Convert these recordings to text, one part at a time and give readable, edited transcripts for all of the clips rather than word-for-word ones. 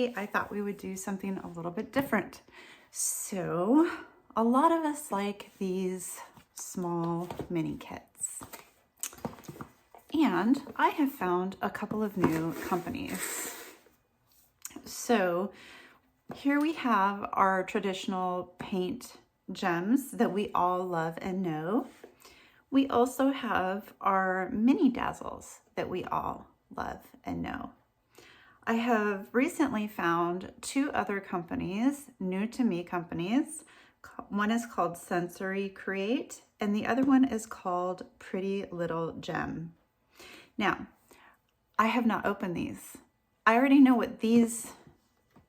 party, I thought we would do something a little bit different. So a lot of us like these small mini kits. And I have found a couple of new companies. So here we have our traditional paint gems that we all love and know. We also have our mini dazzles that we all love and know. I have recently found two other companies, new to me companies. One is called Sensory Create and the other one is called Pretty Little Gem. Now, I have not opened these. I already know what these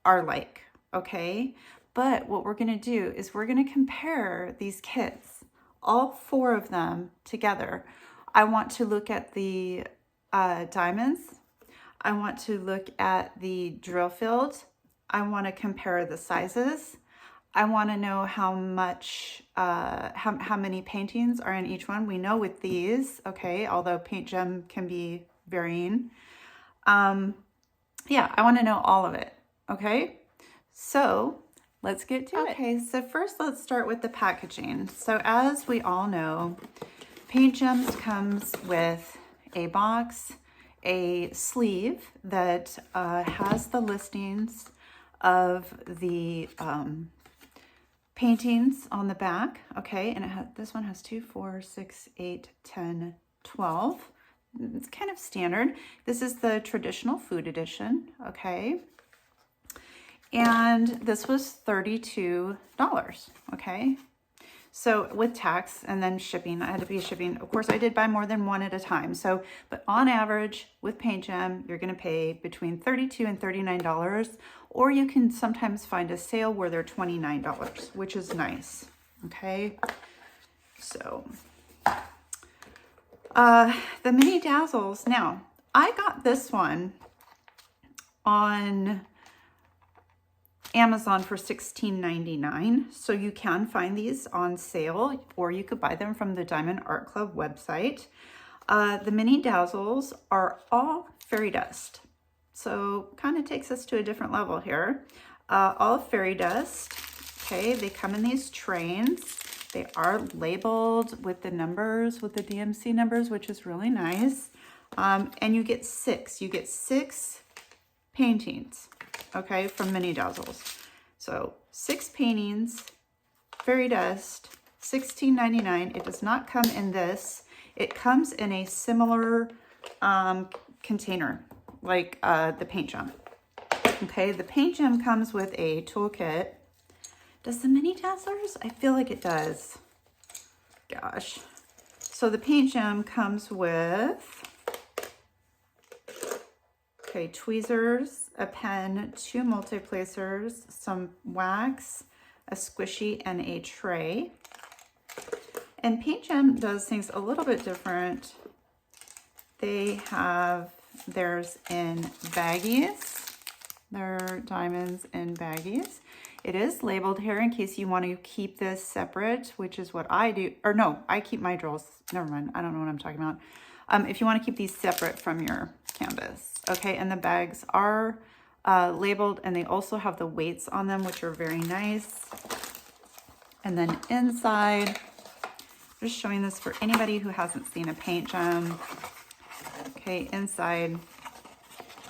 are like, okay? But what we're gonna do is we're gonna compare these kits, all four of them together. I want to look at the diamonds. I want to look at the drill field. I want to compare the sizes. I want to know how much, how many paintings are in each one. We know with these, okay, although paint gem can be varying. Yeah, I want to know all of it, okay? So let's get to it. Okay, so first let's start with the packaging. So as we all know, Paint Gems comes with a box, a sleeve that has the listings of the paintings on the back, okay? And this one has 2, 4, 6, 8, 10, 12. It's kind of standard. This is the traditional food edition, okay? And this was $32, okay? So with tax and then shipping, I had to pay shipping. Of course, I did buy more than one at a time. So, but on average with Paint Gem, you're gonna pay between $32 and $39, or you can sometimes find a sale where they're $29, which is nice, okay? So, the mini dazzles. Now, I got this one on Amazon for $16.99. So you can find these on sale, or you could buy them from the Diamond Art Club website. The mini dazzles are all fairy dust. So kind of takes us to a different level here. All fairy dust. Okay, they come in these trains. They are labeled with the numbers, with the DMC numbers, which is really nice. And you get 6. You get 6 paintings, okay, from mini dazzles. So 6 paintings, fairy dust, $16.99. It does not come in this. It comes in a similar container, like the Paint Gem. Okay, the Paint Gem comes with a toolkit. Does the mini dazzlers? I feel like it does. Gosh. So the Paint Gem comes with, okay, tweezers, a pen, 2 multi-placers, some wax, a squishy, and a tray. And Paint Gem does things a little bit different. They have theirs in baggies. Their diamonds in baggies. It is labeled here in case you want to keep this separate, which is what I do. Or no, I keep my drills. Never mind. I don't know what I'm talking about. If you want to keep these separate from your canvas. Okay, and the bags are labeled, and they also have the weights on them, which are very nice. And then inside, just showing this for anybody who hasn't seen a Paint Gem. Okay, inside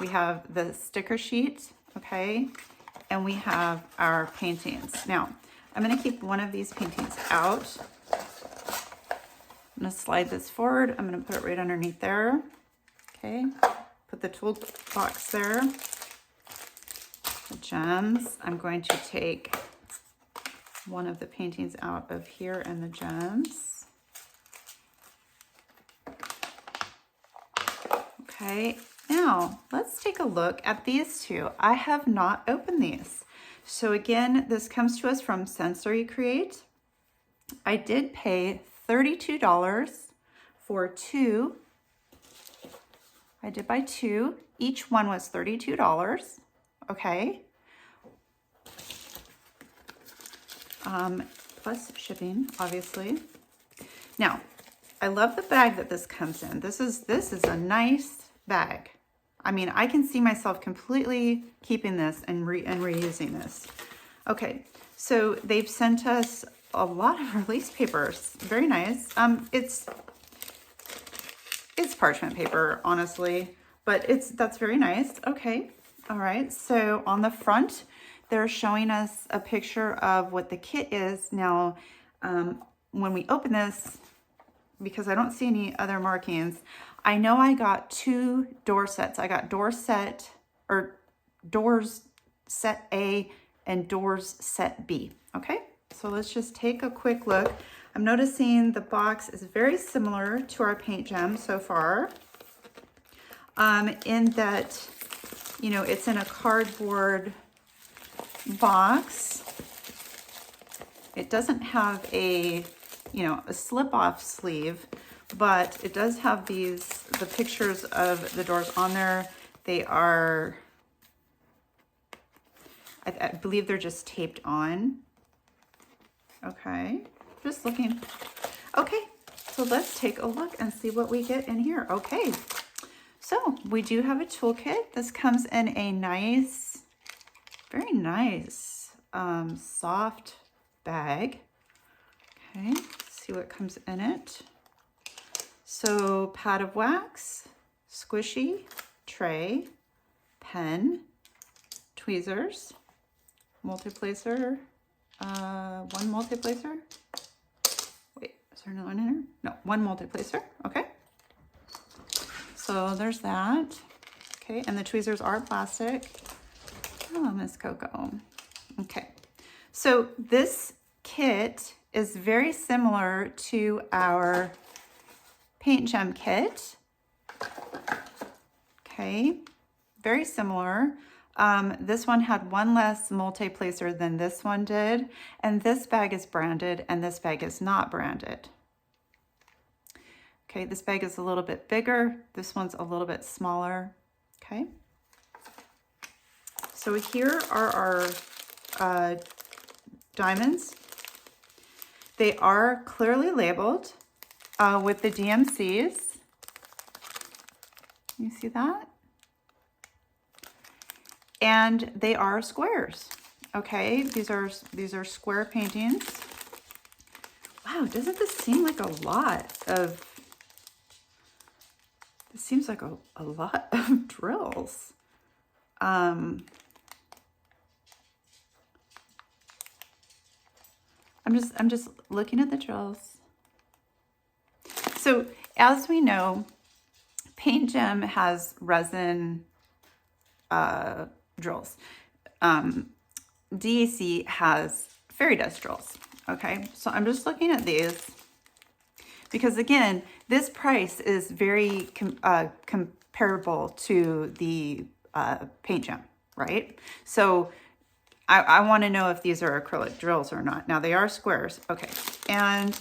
we have the sticker sheet, okay, and we have our paintings. Now, I'm going to keep one of these paintings out. I'm going to slide this forward. I'm going to put it right underneath there. Okay, put the toolbox there. The gems. I'm going to take one of the paintings out of here and the gems. Okay, now let's take a look at these two. I have not opened these. So again, this comes to us from Sensory Create. I did pay $32 for 2. I did buy 2. Each one was $32. Okay. Plus shipping, obviously. Now, I love the bag that this comes in. This is a nice bag. I mean, I can see myself completely keeping this and reusing this. Okay, so they've sent us a lot of release papers. Very nice. It's parchment paper, honestly, but that's very nice. Okay, all right. So on the front, they're showing us a picture of what the kit is. Now, when we open this, because I don't see any other markings, I know I got 2 door sets. I got doors set A and doors set B. Okay, so let's just take a quick look. I'm noticing the box is very similar to our paint gem so far, in that, you know, it's in a cardboard box. It doesn't have a, you know, a slip-off sleeve, but it does have the pictures of the doors on there. They are, I believe they're just taped on. Okay, just looking. Okay, so let's take a look and see what we get in here. Okay, so we do have a toolkit. This comes in a nice, very nice, soft bag. Okay, let's see what comes in it. So pad of wax, squishy, tray, pen, tweezers, multi-placer, one multi-placer. Wait, is there another one in here? No, one multi-placer. Okay. So there's that. Okay, and the tweezers are plastic. Oh, Miss Coco. Okay. So this kit is very similar to our paint gem kit. Okay, very similar. This one had one less multi-placer than this one did, and this bag is branded and this bag is not branded. Okay, this bag is a little bit bigger. This one's a little bit smaller. Okay. So here are our diamonds. They are clearly labeled with the DMCs. You see that? And they are squares. Okay, these are square paintings. Wow, doesn't this seem like a lot of? This seems like a lot of drills. I'm just looking at the drills. So as we know, paint gem has resin drills. DAC has fairy dust drills. Okay, so I'm just looking at these because again, this price is very comparable to the paint gem, right? So I want to know if these are acrylic drills or not. Now they are squares. Okay, and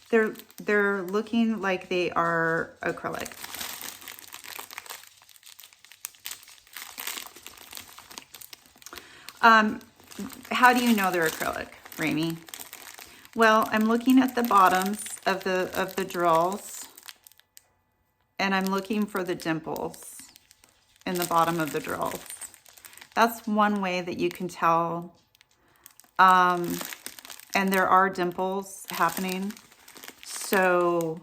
they're looking like they are acrylic. How do you know they're acrylic, Rami? Well, I'm looking at the bottoms of the drills, and I'm looking for the dimples in the bottom of the drills. That's one way that you can tell. And there are dimples happening. So,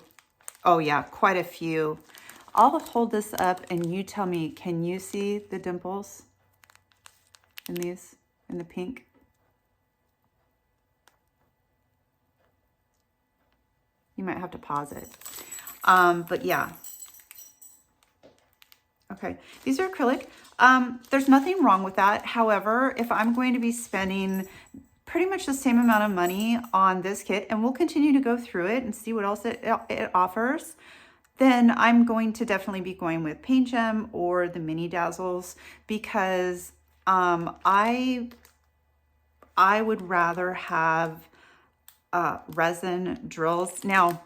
oh yeah, quite a few. I'll hold this up and you tell me, can you see the dimples in these, in the pink? You might have to pause it. But yeah. Okay, these are acrylic. There's nothing wrong with that. However, if I'm going to be spending pretty much the same amount of money on this kit, and we'll continue to go through it and see what else it offers, then I'm going to definitely be going with paint gem or the mini dazzles, because I would rather have resin drills. Now,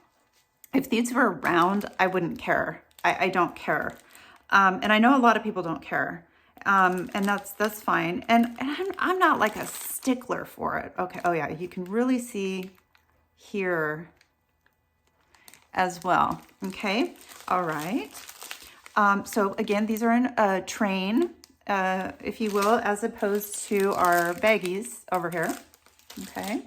if these were round, I wouldn't care. I don't care. And I know a lot of people don't care. And that's fine. And I'm not like a stickler for it. Okay. Oh yeah, you can really see here as well. Okay, all right. So again, these are in a train, if you will, as opposed to our baggies over here. Okay.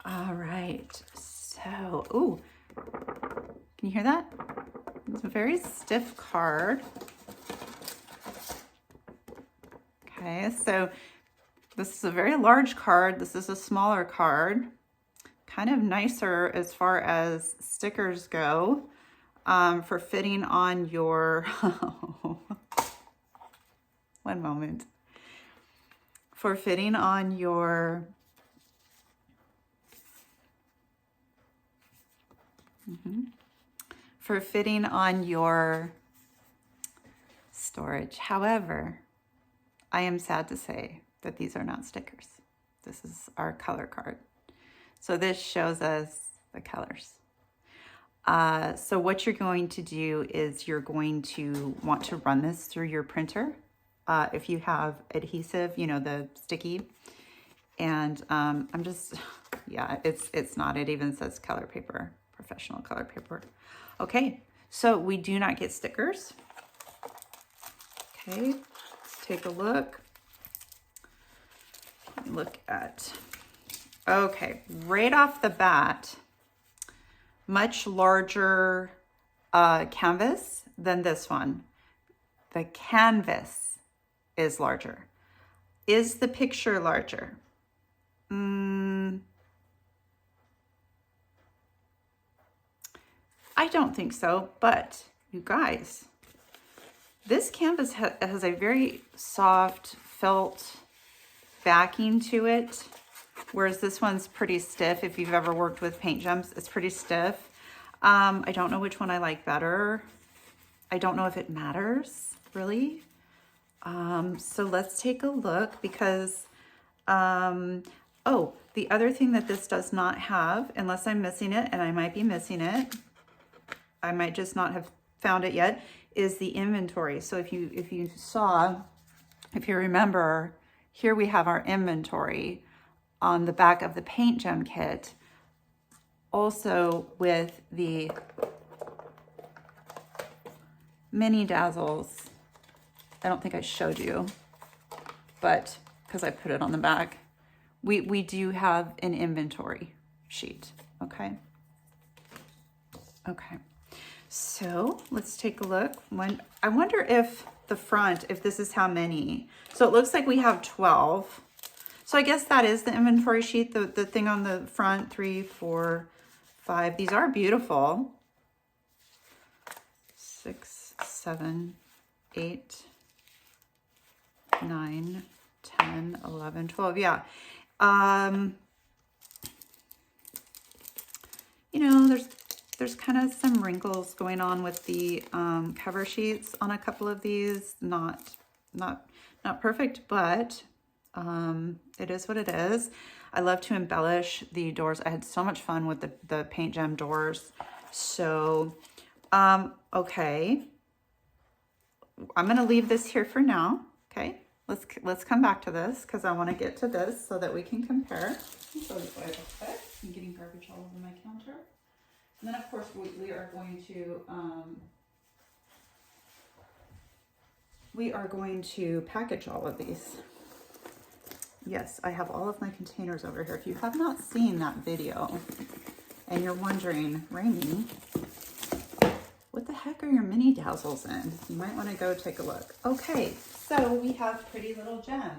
All right. So, ooh, can you hear that? It's a very stiff card. Okay, so this is a very large card. This is a smaller card. Kind of nicer as far as stickers go, for fitting on your, one moment, for fitting on your, for fitting on your storage. However, I am sad to say that these are not stickers. This is our color card. So this shows us the colors. So what you're going to do is you're going to want to run this through your printer. If you have adhesive, you know, the sticky. And I'm just, yeah, it's not, it even says color paper, professional color paper. Okay, so we do not get stickers. Okay, let's take a look. Look at, okay, right off the bat, much larger canvas than this one. The canvas is larger. Is the picture larger? I don't think so, but you guys, this canvas has a very soft felt backing to it, whereas this one's pretty stiff. If you've ever worked with paint gems, it's pretty stiff. I don't know which one I like better. I don't know if it matters, really. So let's take a look because, oh, the other thing that this does not have, unless I'm missing it, and I might be missing it, I might just not have found it yet, is the inventory. So if you remember, here we have our inventory on the back of the paint gem kit, also with the mini dazzles. I don't think I showed you, but because I put it on the back, we do have an inventory sheet. Okay. Okay. So let's take a look. I wonder if the front, if this is how many. So it looks like we have 12. So I guess that is the inventory sheet, the thing on the front, 3, 4, 5. These are beautiful. 6, 7, 8, 9, 10, 11, 12. Yeah. You know, there's kind of some wrinkles going on with the cover sheets on a couple of these. Not perfect, but it is what it is. I love to embellish the doors. I had so much fun with the paint gem doors. So, okay. I'm going to leave this here for now. Okay. Let's come back to this because I want to get to this so that we can compare. So this way real quick. I'm getting garbage all over my counter. And then of course we are going to package all of these. Yes, I have all of my containers over here. If you have not seen that video and you're wondering, Rainy, what the heck are your mini dazzles in? You might want to go take a look. Okay, so we have Pretty Little Gem.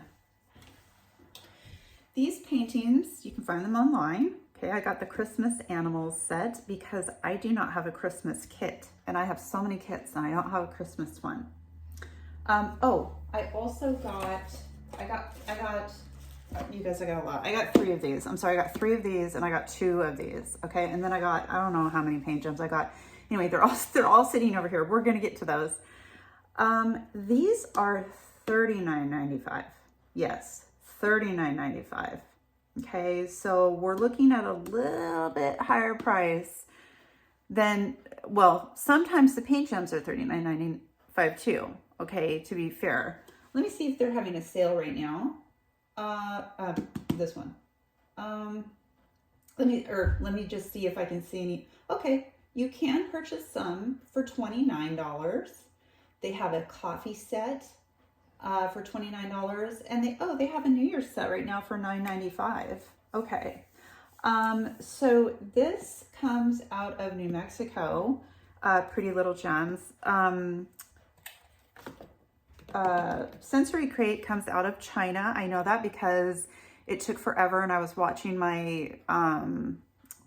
These paintings, you can find them online. Okay, I got the Christmas animals set because I do not have a Christmas kit, and I have so many kits and I don't have a Christmas one. Oh, I also got, you guys, I got a lot. I got 3 of these. I'm sorry, I got 3 of these and I got 2 of these. Okay, and then I got, I don't know how many paint gems I got. Anyway, they're all sitting over here. We're gonna get to those. These are $39.95. Yes, $39.95. Okay, so we're looking at a little bit higher price than, well, sometimes the paint gems are $39.95 too. Okay, to be fair. Let me see if they're having a sale right now. This one. let me just see if I can see any. Okay, you can purchase some for $29. They have a coffee set for $29, and they have a New Year's set right now for $9.95. Okay, so this comes out of New Mexico. Pretty Little Gems. Sensory Crate comes out of China. I know that because it took forever, and I was watching my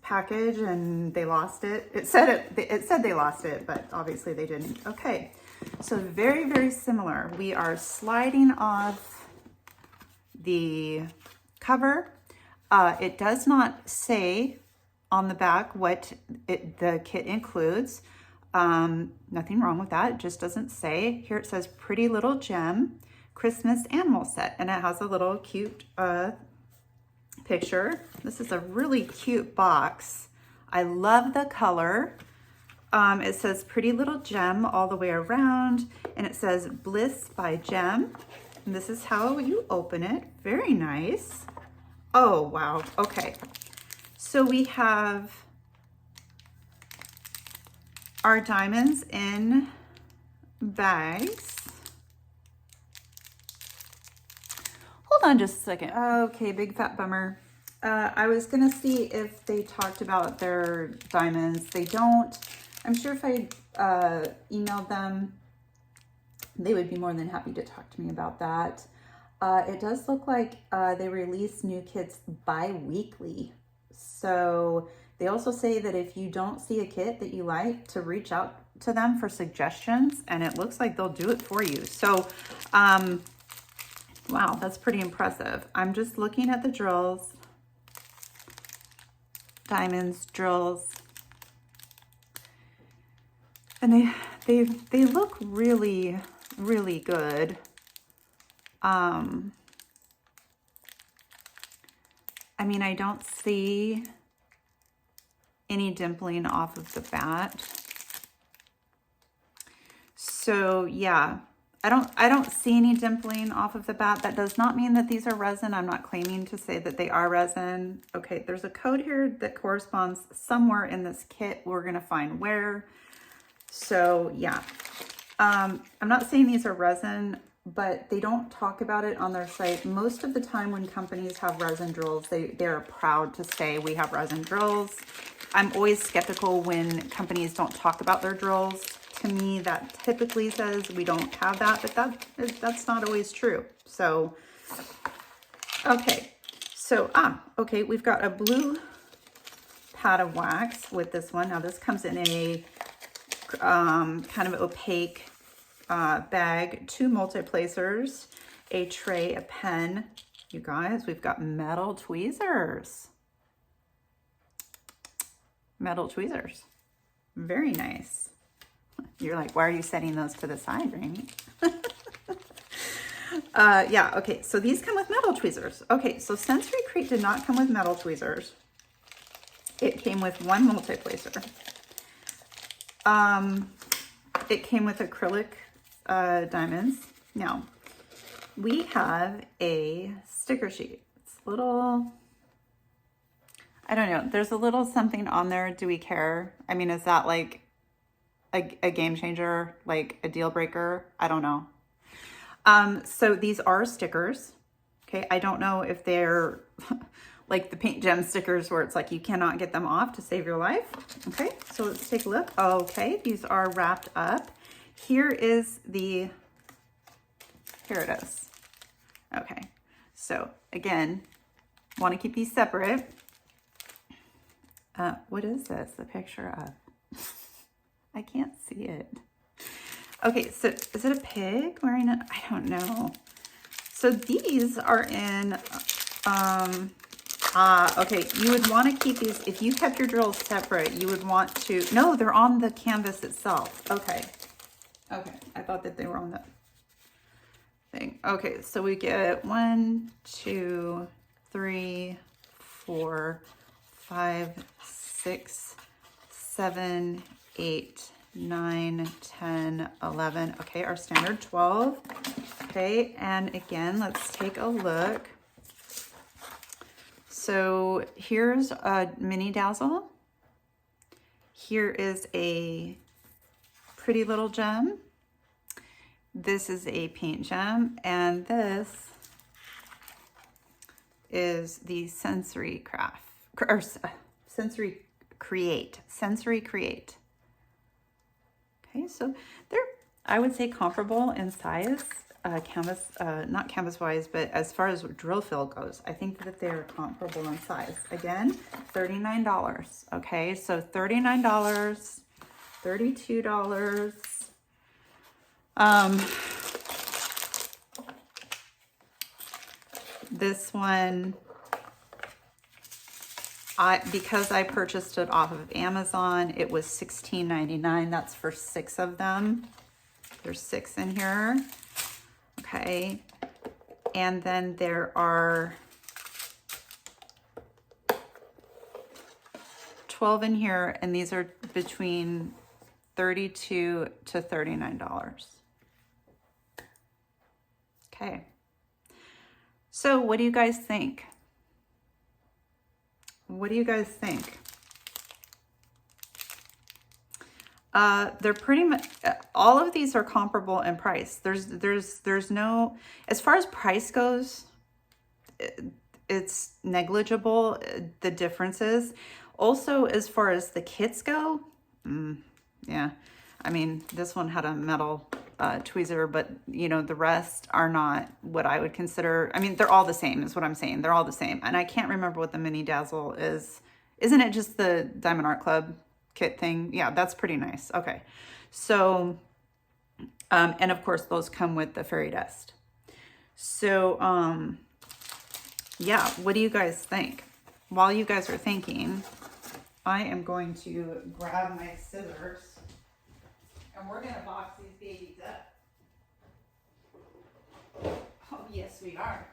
package and they lost it. It said they lost it, but obviously they didn't. Okay, so very, very similar. We are sliding off the cover. It does not say on the back what the kit includes. Nothing wrong with that. It just doesn't say. Here it says Pretty Little Gem Christmas Animal Set, and it has a little cute picture. This is a really cute box. I love the color. It says Pretty Little Gem all the way around, and it says Bliss by Gem. And this is how you open it. Very nice. Oh, wow. Okay. So we have our diamonds in bags. Hold on just a second. Okay, big fat bummer. I was gonna see if they talked about their diamonds. They don't. I'm sure if I emailed them, they would be more than happy to talk to me about that. It does look like they release new kits bi-weekly. So they also say that if you don't see a kit that you like, to reach out to them for suggestions, and it looks like they'll do it for you. So, wow, that's pretty impressive. I'm just looking at the drills, diamonds, drills, and they look really, really good. I mean, I don't see any dimpling off of the bat. So yeah, I don't see any dimpling off of the bat. That does not mean that these are resin. I'm not claiming to say that they are resin. Okay, there's a code here that corresponds somewhere in this kit. We're gonna find where. So yeah, I'm not saying these are resin, but they don't talk about it on their site. Most of the time when companies have resin drills, they're proud to say we have resin drills. I'm always skeptical when companies don't talk about their drills. To me, that typically says we don't have that, but that's not always true. So, okay. So, okay, we've got a blue pad of wax with this one. Now this comes in a kind of opaque bag, 2 multi-placers, a tray, a pen. You guys, we've got metal tweezers. Metal tweezers. Very nice. You're like, why are you setting those to the side, Rainy? Yeah, okay, so these come with metal tweezers. Okay, so Sensory Crate did not come with metal tweezers. It came with 1 multi-placer. It came with acrylic diamonds. Now, we have a sticker sheet. It's a little, I don't know, there's a little something on there. Do we care? I mean, is that like a game changer, like a deal breaker? I don't know. So these are stickers. Okay, I don't know if they're like the paint gem stickers where it's like you cannot get them off to save your life. Okay, so let's take a look. Okay, these are wrapped up. Here it is. Okay, so again, want to keep these separate. What is this a picture of? I can't see it. Okay, so is it a pig wearing it? I don't know. So these are in, okay, you would want to keep these, if you kept your drills separate, you would want to, no, they're on the canvas itself. Okay, I thought that they were on the thing. Okay, so we get 1, 2, 3, 4, 5, 6, 7, 8, 9, 10, 11. Okay, our standard 12. Okay, and again, let's take a look. So So here's a mini dazzle. Here is a pretty little gem. This is a paint gem, and this is the Sensory Create. Okay, so they're, I would say, comparable in size, canvas, not canvas wise, but as far as drill fill goes, I think that they're comparable in size. Again, $39. Okay, so $39, $32. This one, because I purchased it off of Amazon, it was $16.99. That's for 6 of them. There's 6 in here. Okay. And then there are 12 in here, and these are between $32 to $39. Okay. So what do you guys think? What do you guys think? They're pretty much, all of these are comparable in price. There's no, as far as price goes, it's negligible, the differences. Also, as far as the kits go, yeah, I mean, this one had a metal tweezer, but you know, the rest are not what I would consider. I mean, they're all the same is what I'm saying. They're all the same. And I can't remember what the mini dazzle is. Isn't it just the Diamond Art Club kit thing? Yeah, that's pretty nice. Okay. So, and of course those come with the fairy dust. So, yeah, what do you guys think? While you guys are thinking, I am going to grab my scissors and we're going to box these babies up. Oh, yes, we are.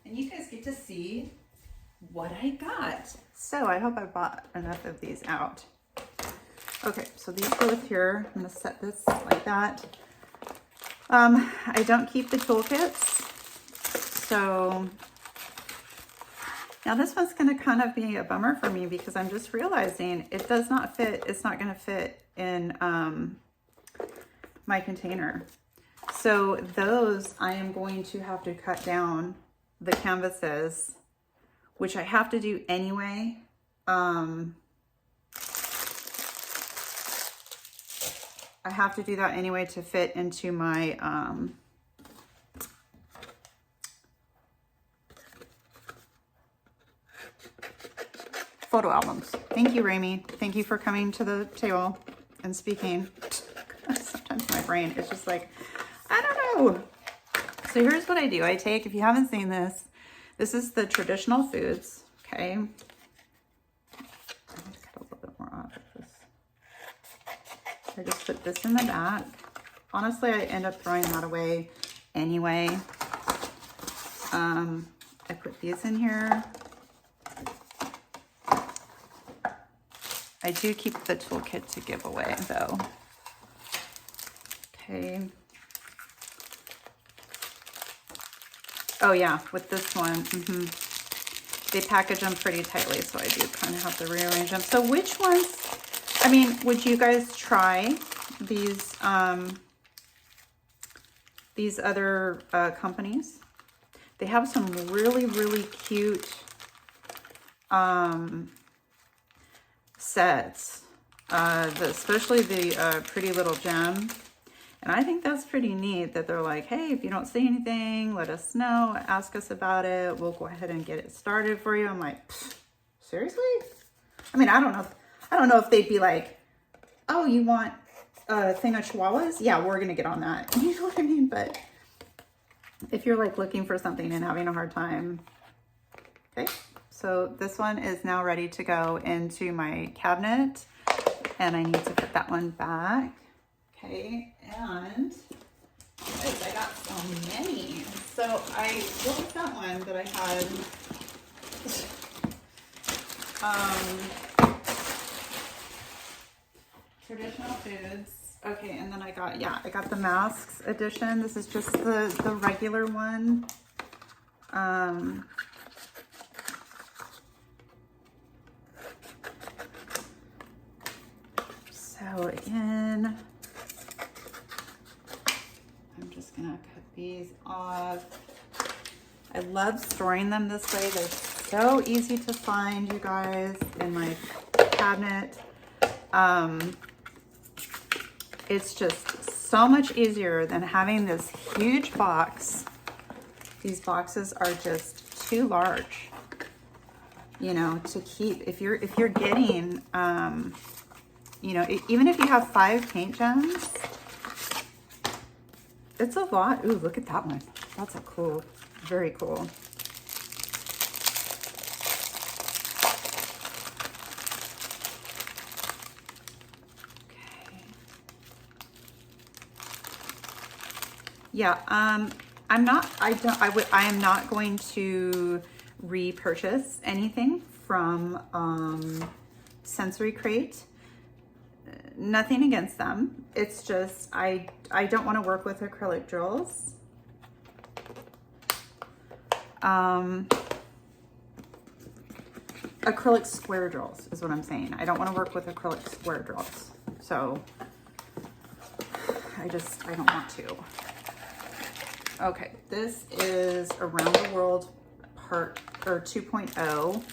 And you guys get to see what I got. So I hope I bought enough of these out. Okay, so these go with here. I'm going to set this like that. I don't keep the toolkits. So now this one's going to kind of be a bummer for me because I'm just realizing it does not fit. It's not going to fit in my container. So those I am going to have to cut down the canvases, which I have to do anyway. I have to do that anyway to fit into my photo albums. Thank you, Rami. Thank you for coming to the table and speaking. Sometimes my brain is just like, I don't know. So here's what I do. I take, if you haven't seen this, this is the traditional foods, okay? Let's cut a little bit more off of this. I just put this in the back. Honestly, I end up throwing that away anyway. I put these in here. I do keep the toolkit to give away though. Okay. Oh yeah, with this one, they package them pretty tightly, so I do kind of have to rearrange them. So which ones, I mean, would you guys try these other companies? They have some really, really cute sets, especially the Pretty Little Gem. And I think that's pretty neat that they're like, hey, if you don't see anything, let us know, ask us about it. We'll go ahead and get it started for you. I'm like, seriously? I mean, I don't know if they'd be like, oh, you want a thing of chihuahuas? Yeah, we're going to get on that. You know what I mean? But if you're like looking for something and having a hard time. Okay. So this one is now ready to go into my cabinet and I need to put that one back. Okay, and I got so many. So what was that one that I had? Traditional foods. Okay, and then I got the masks edition. This is just the regular one. So again, I'm just gonna cut these off. I love storing them this way. They're so easy to find, you guys, in my cabinet. It's just so much easier than having this huge box. These boxes are just too large, you know, to keep. If you're getting, you know, even if you have 5 paint gems, it's a lot. Ooh, look at that one. That's a cool, very cool. Okay. Yeah, I am not going to repurchase anything from Sensory Crate. Nothing against them. It's just I don't want to work with acrylic drills. Acrylic square drills is what I'm saying. I don't want to work with acrylic square drills. So I don't want to. Okay, this is Around the World Part 2.0.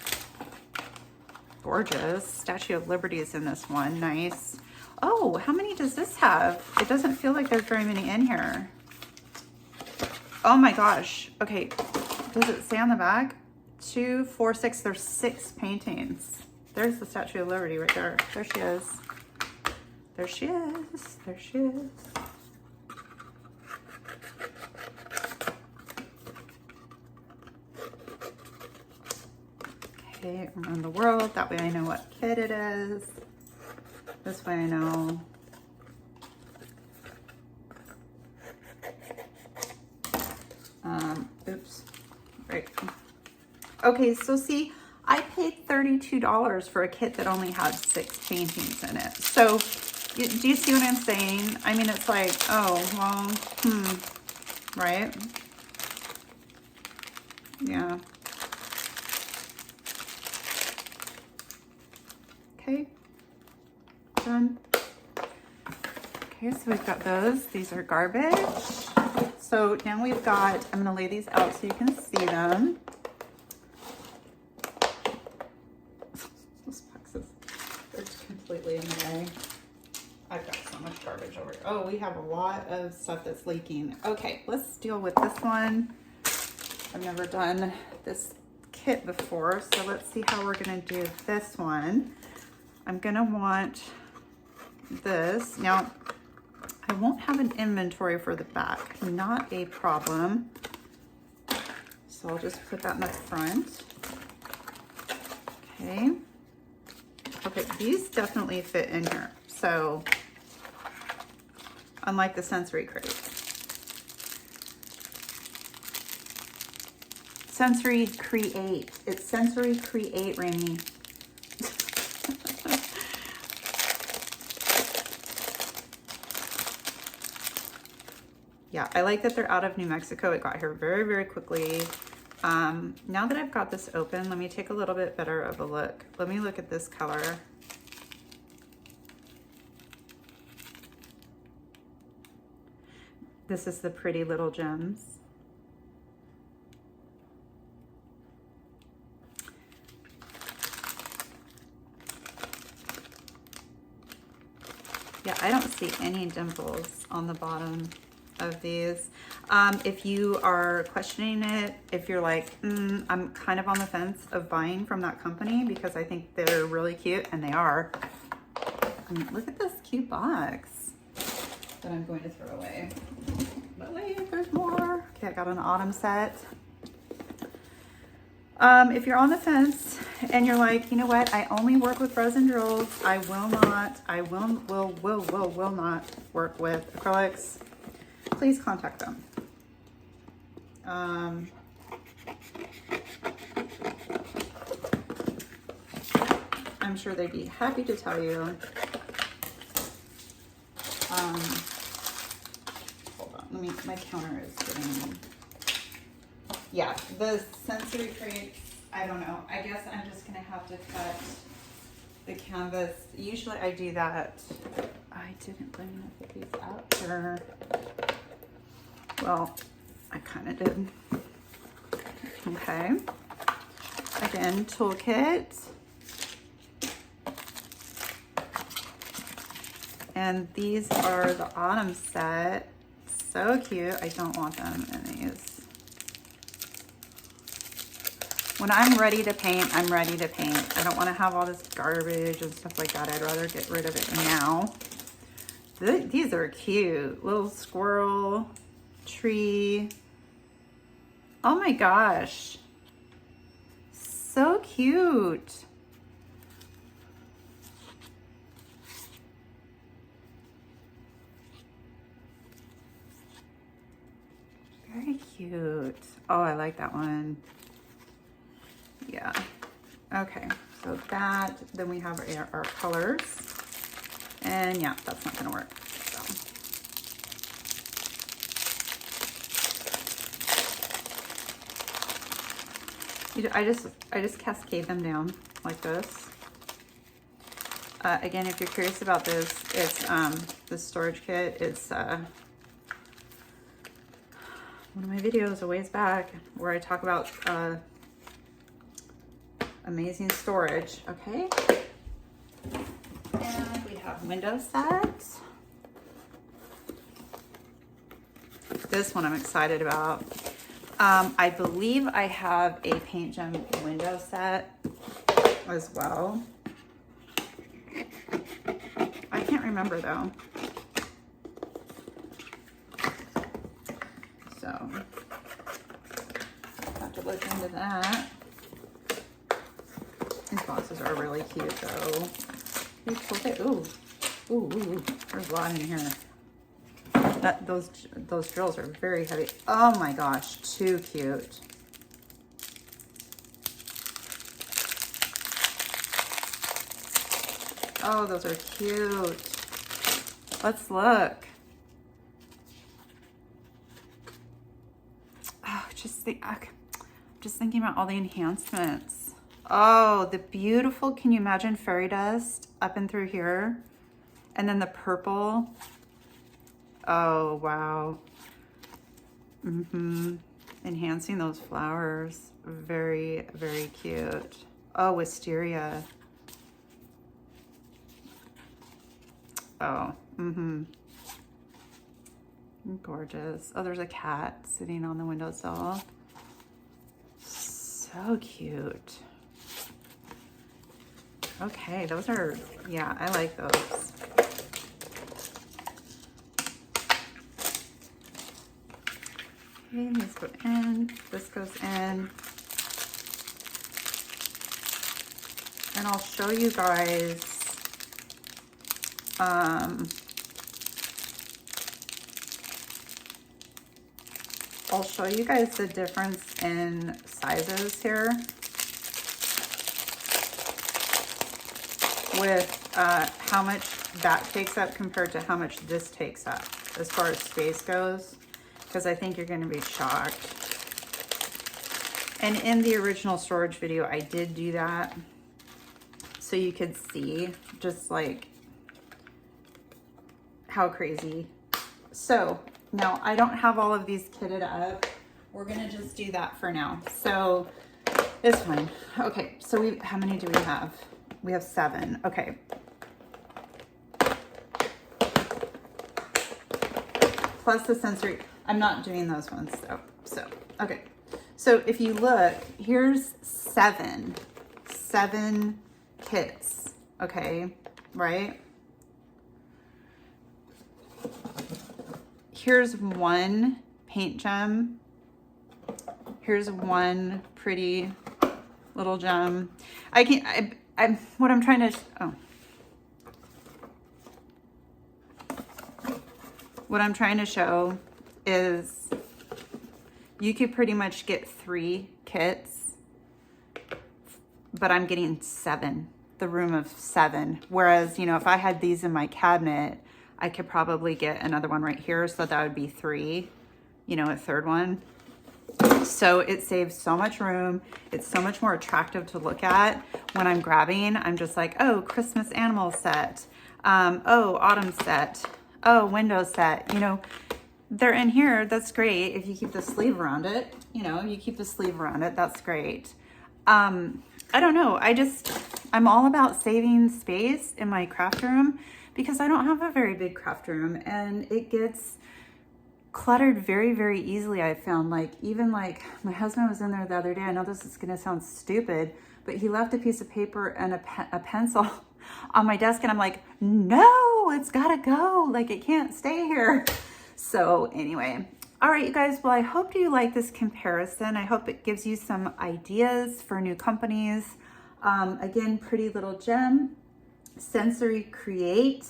Gorgeous. Statue of Liberty is in this one. Nice. Oh, how many does this have? It doesn't feel like there's very many in here. Oh my gosh. Okay, does it say on the back? 2, 4, 6. There's 6 paintings. There's the Statue of Liberty right there. There she is. There she is. There she is. Okay, Around the World. That way I know what kit it is. This way I know. Oops. Right. Okay, so see, I paid $32 for a kit that only had 6 paintings in it. So, do you see what I'm saying? I mean, it's like, oh, well, right? Yeah. Okay. Done. Okay, so we've got those. These are garbage. So now we've got, I'm gonna lay these out so you can see them. Those boxes, they're just completely in the way. I've got so much garbage over here. Oh, we have a lot of stuff that's leaking. Okay, let's deal with this one. I've never done this kit before, so let's see how we're gonna do this one. I'm gonna want this. Now, I won't have an inventory for the back, not a problem. So I'll just put that in the front. Okay. Okay, these definitely fit in here. So, unlike the Sensory Crate. Sensory Create. It's Sensory Create, Rainy. Yeah, I like that they're out of New Mexico. It got here very, very quickly. Now that I've got this open, let me take a little bit better of a look. Let me look at this color. This is the Pretty Little Gems. Yeah, I don't see any dimples on the bottom of these. If you are questioning it, if you're like, I'm kind of on the fence of buying from that company because I think they're really cute, and they are. I mean, look at this cute box that I'm going to throw away. But wait, there's more. Okay, I got an autumn set. If you're on the fence and you're like, you know what, I only work with resin drills, I will not work with acrylics, please contact them. I'm sure they'd be happy to tell you. Hold on, my counter is getting, yeah, the Sensory Crates, I don't know. I guess I'm just gonna have to cut the canvas. Usually I do that. I didn't bring enough of these out here. Well, I kind of did. Okay. Again, toolkit. And these are the autumn set. So cute. I don't want them in these. When I'm ready to paint, I'm ready to paint. I don't want to have all this garbage and stuff like that. I'd rather get rid of it now. These are cute. Little squirrel, tree. Oh my gosh. So cute. Very cute. Oh, I like that one. Yeah. Okay, so that, then we have our colors. And yeah, that's not gonna work. So. I just cascade them down like this. Again, if you're curious about this, it's the storage kit. It's one of my videos a ways back where I talk about amazing storage. Okay. And we have window set. This one I'm excited about. I believe I have a Paint Gem window set as well. I can't remember though. So have to look into that. These boxes are really cute though. Ooh, ooh, ooh, there's a lot in here. Those drills are very heavy. Oh my gosh, too cute. Oh, those are cute. Let's look. Oh, just thinking about all the enhancements. Oh, the beautiful, can you imagine fairy dust up and through here? And then the purple. Oh, wow. Enhancing those flowers. Very, very cute. Oh, wisteria. Oh, gorgeous. Oh, there's a cat sitting on the windowsill. So cute. Okay, those are, yeah, I like those. Okay, these go in, this goes in. And I'll show you guys, I'll show you guys the difference in sizes here with how much that takes up compared to how much this takes up as far as space goes, because I think you're going to be shocked. And in the original storage video, I did do that so you could see just like how crazy. So now I don't have all of these kitted up. We're gonna just do that for now. So it's fine. Okay, so how many do we have? We have 7. Okay. Plus the sensory. I'm not doing those ones though. So, okay. So if you look, here's 7 kits. Okay, right? Here's 1 paint gem. Here's 1 pretty little gem. What I'm trying to, what I'm trying to show is you could pretty much get 3 kits, but I'm getting 7, the room of 7. Whereas, you know, if I had these in my cabinet, I could probably get another one right here. So that would be 3, you know, a third one. So it saves so much room. It's so much more attractive to look at when I'm grabbing. I'm just like, oh, Christmas animal set. Oh, autumn set. Oh, window set. You know, they're in here. That's great. If you keep the sleeve around it, you know, you keep the sleeve around it. That's great. I don't know. I'm all about saving space in my craft room because I don't have a very big craft room and it gets cluttered very, very easily. I found, like, even like my husband was in there the other day. I know this is going to sound stupid, but he left a piece of paper and a pencil on my desk and I'm like, no, it's gotta go. Like, it can't stay here. So anyway, all right, you guys, well, I hope you like this comparison. I hope it gives you some ideas for new companies. Again, Pretty Little Gem, Sensory Create.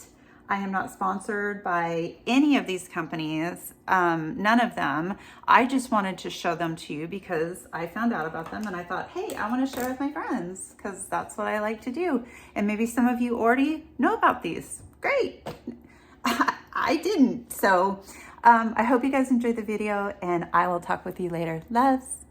I am not sponsored by any of these companies, none of them. I just wanted to show them to you because I found out about them and I thought, hey, I want to share with my friends because that's what I like to do. And maybe some of you already know about these. Great. I didn't. So I hope you guys enjoyed the video and I will talk with you later. Loves.